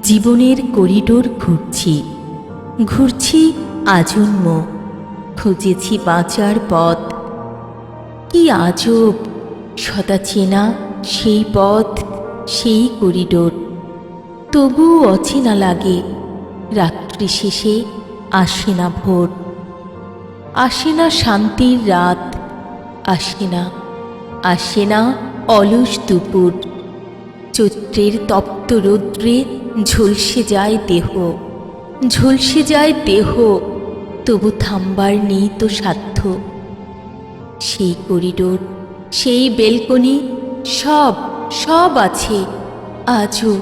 জীবনের করিডোর ঘুরছি, ঘুরছি আজন্ম, খুঁজেছি বাঁচার পথ। কি আজব সদা চেনা সেই পথ, সেই করিডোর। তবুও অচেনা লাগে, রাত্রি শেষে আসে না ভোর। আসে না শান্তির রাত, আসে না অলস দুপুর। চৈত্রের তপ্ত রৌদ্রে ঝলসে যায় দেহ, ঝলসে যায় দেহ, তবু থামবার নেই তো সাধ্য। সেই করিডোর, সেই বেলকনি, সব সব আছে আজও,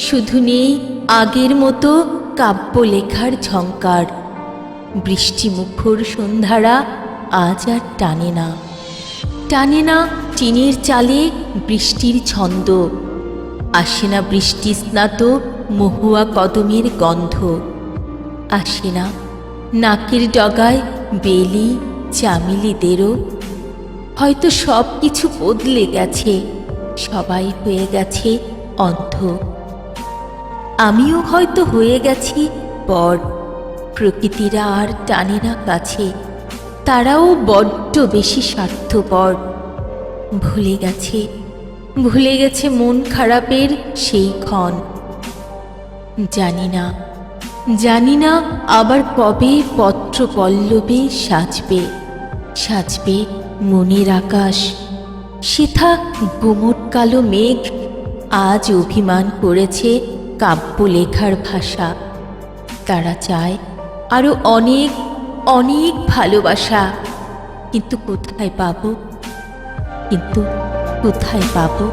শুধু নেই আগের মতো কাব্য লেখার ঝংকার। বৃষ্টিমুখর সন্ধ্যারা আজ আর টানে না, টানে না টিনের চালে বৃষ্টির ছন্দ। আসে না বৃষ্টি স্নাত মহুয়া কদমের গন্ধ। আসে না নাকের ডগায় বেলি চামেলিদেরও। হয়তো সব কিছু বদলে গেছে, সবাই হয়ে গেছে অন্ধ। আমিও হয়তো হয়ে গেছি পর, প্রকৃতিরা আর টানে না কাছে। তারাও বড্ড বেশি স্বার্থপর। ভুলে গেছে মন খারাপের সেই ক্ষণ। জানি না আবার কবে পত্র পল্লবে সাজবে মনের আকাশ। সেথা গুমট কালো মেঘ আজ অভিমান করেছে কাব্য লেখার ভাষা। তারা চায় আরো অনেক অনেক ভালোবাসা, কিন্তু কোথায় পাবো?